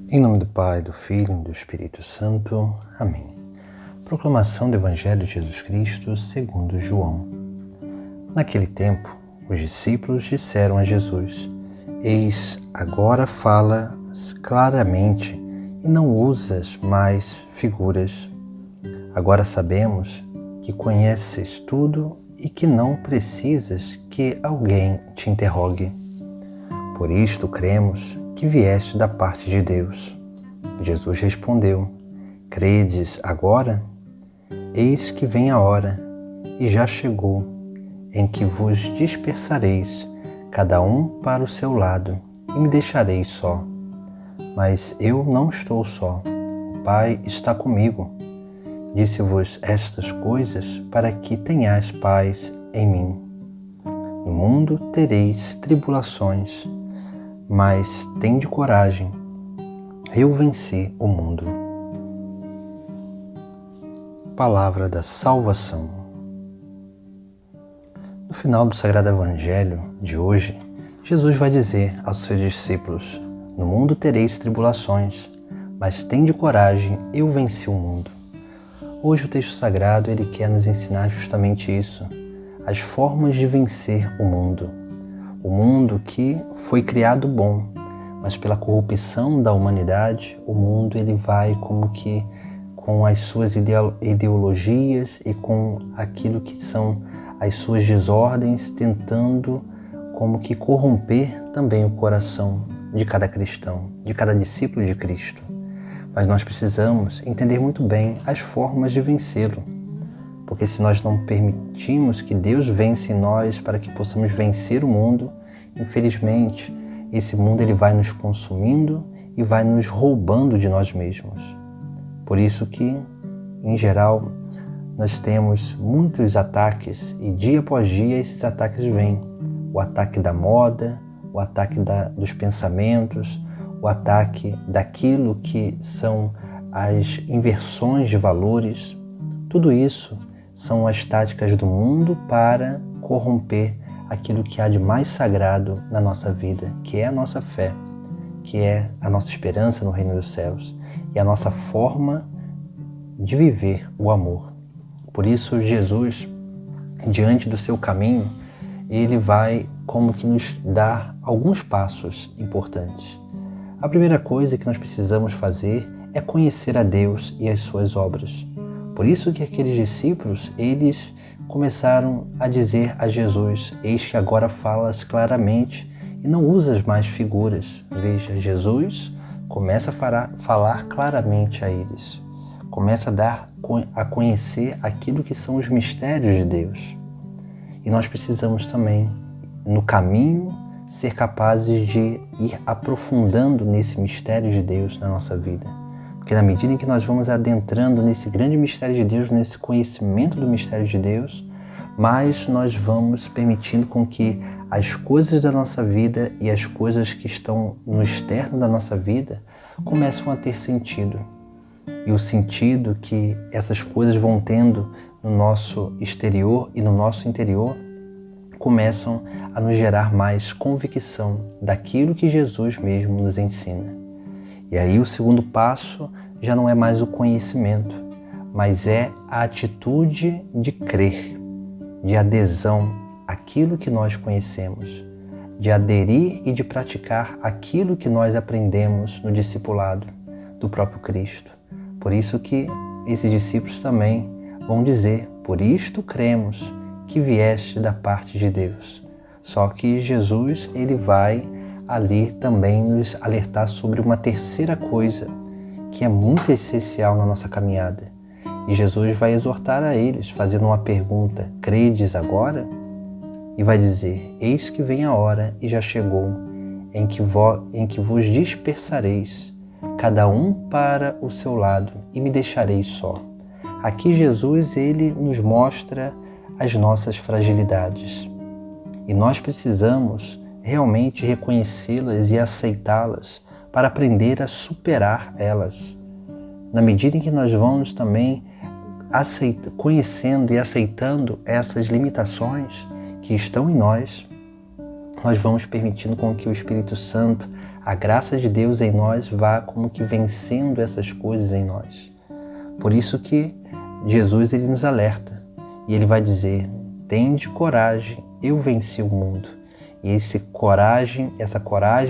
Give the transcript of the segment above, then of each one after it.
Em nome do Pai, do Filho e do Espírito Santo. Amém. Proclamação do Evangelho de Jesus Cristo segundo João. Naquele tempo, os discípulos disseram a Jesus: Eis, agora falas claramente e não usas mais figuras. Agora sabemos que conheces tudo e que não precisas que alguém te interrogue. Por isto cremos que vieste da parte de Deus. Jesus respondeu: Credes agora? Eis que vem a hora, e já chegou, em que vos dispersareis, cada um para o seu lado, e me deixareis só. Mas eu não estou só, o Pai está comigo. Disse-vos estas coisas para que tenhais paz em mim. No mundo tereis tribulações, mas tende coragem, eu venci o mundo. Palavra da salvação. No final do Sagrado Evangelho de hoje, Jesus vai dizer aos seus discípulos: no mundo tereis tribulações, mas tende coragem, eu venci o mundo. Hoje o texto sagrado ele quer nos ensinar justamente isso, as formas de vencer o mundo. O mundo que foi criado bom, mas pela corrupção da humanidade, o mundo ele vai como que com as suas ideologias e com aquilo que são as suas desordens, tentando como que corromper também o coração de cada cristão, de cada discípulo de Cristo. Mas nós precisamos entender muito bem as formas de vencê-lo. Porque se nós não permitimos que Deus vença em nós para que possamos vencer o mundo, infelizmente, esse mundo ele vai nos consumindo e vai nos roubando de nós mesmos. Por isso que, em geral, nós temos muitos ataques e dia após dia esses ataques vêm. O ataque da moda, o ataque dos pensamentos, o ataque daquilo que são as inversões de valores. Tudo isso são as táticas do mundo para corromper aquilo que há de mais sagrado na nossa vida, que é a nossa fé, que é a nossa esperança no reino dos céus e a nossa forma de viver o amor. Por isso, Jesus, diante do seu caminho, ele vai como que nos dar alguns passos importantes. A primeira coisa que nós precisamos fazer é conhecer a Deus e as suas obras. Por isso que aqueles discípulos, eles começaram a dizer a Jesus: Eis que agora falas claramente e não usas mais figuras. Veja, Jesus começa a falar claramente a eles. Começa a conhecer aquilo que são os mistérios de Deus. E nós precisamos também, no caminho, ser capazes de ir aprofundando nesse mistério de Deus na nossa vida. Porque na medida em que nós vamos adentrando nesse grande mistério de Deus, nesse conhecimento do mistério de Deus, mais nós vamos permitindo com que as coisas da nossa vida e as coisas que estão no externo da nossa vida começam a ter sentido. E o sentido que essas coisas vão tendo no nosso exterior e no nosso interior começam a nos gerar mais convicção daquilo que Jesus mesmo nos ensina. E aí o segundo passo já não é mais o conhecimento, mas é a atitude de crer, de adesão àquilo que nós conhecemos, de aderir e de praticar aquilo que nós aprendemos no discipulado do próprio Cristo. Por isso que esses discípulos também vão dizer: por isto cremos que vieste da parte de Deus. Só que Jesus ele vai ali também nos alertar sobre uma terceira coisa que é muito essencial na nossa caminhada. E Jesus vai exortar a eles, fazendo uma pergunta: credes agora? E vai dizer: eis que vem a hora e já chegou, em que vos dispersareis, cada um para o seu lado, e me deixareis só. Aqui Jesus ele nos mostra as nossas fragilidades. E nós precisamos realmente reconhecê-las e aceitá-las para aprender a superar elas. Na medida em que nós vamos também conhecendo e aceitando essas limitações que estão em nós, nós vamos permitindo com que o Espírito Santo a graça de Deus em nós vá como que vencendo essas coisas em nós. Por isso que Jesus ele nos alerta e ele vai dizer: tende coragem, eu venci o mundo. E essa coragem,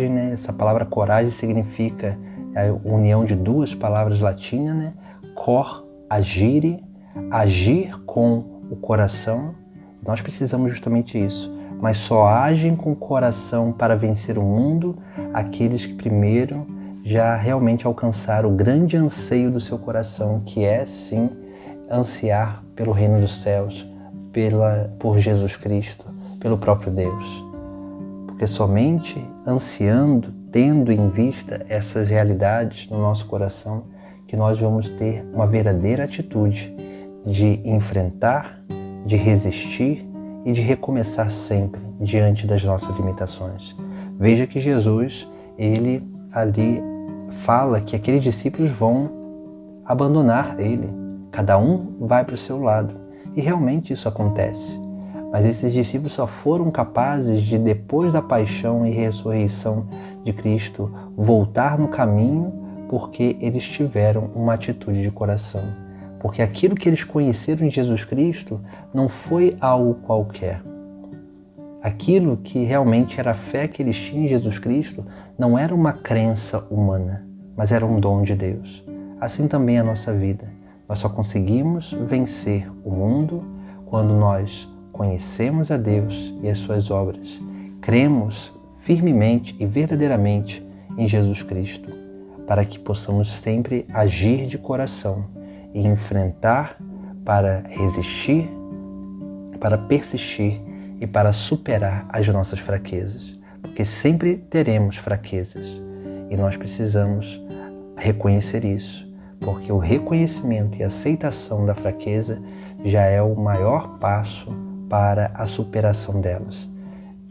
né? Essa palavra coragem significa a união de duas palavras latinas, né? Cor, agire, agir com o coração. Nós precisamos justamente isso, mas só agem com o coração para vencer o mundo aqueles que primeiro já realmente alcançaram o grande anseio do seu coração, que é sim ansiar pelo reino dos céus, por Jesus Cristo, pelo próprio Deus. Porque somente ansiando, tendo em vista essas realidades no nosso coração, que nós vamos ter uma verdadeira atitude de enfrentar, de resistir e de recomeçar sempre diante das nossas limitações. Veja que Jesus, ele ali fala que aqueles discípulos vão abandonar ele. Cada um vai para o seu lado. E realmente isso acontece. Mas esses discípulos só foram capazes de, depois da paixão e ressurreição de Cristo, voltar no caminho porque eles tiveram uma atitude de coração. Porque aquilo que eles conheceram em Jesus Cristo não foi algo qualquer. Aquilo que realmente era a fé que eles tinham em Jesus Cristo não era uma crença humana, mas era um dom de Deus. Assim também é a nossa vida. Nós só conseguimos vencer o mundo quando nós conhecemos a Deus e as suas obras, cremos firmemente e verdadeiramente em Jesus Cristo, para que possamos sempre agir de coração e enfrentar para resistir, para persistir e para superar as nossas fraquezas, porque sempre teremos fraquezas e nós precisamos reconhecer isso, porque o reconhecimento e aceitação da fraqueza já é o maior passo para a superação delas.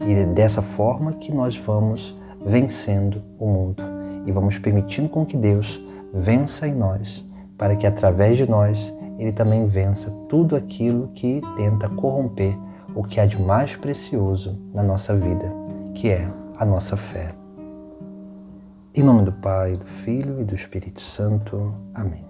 E é dessa forma que nós vamos vencendo o mundo e vamos permitindo com que Deus vença em nós, para que através de nós Ele também vença tudo aquilo que tenta corromper o que há de mais precioso na nossa vida, que é a nossa fé. Em nome do Pai, do Filho e do Espírito Santo. Amém.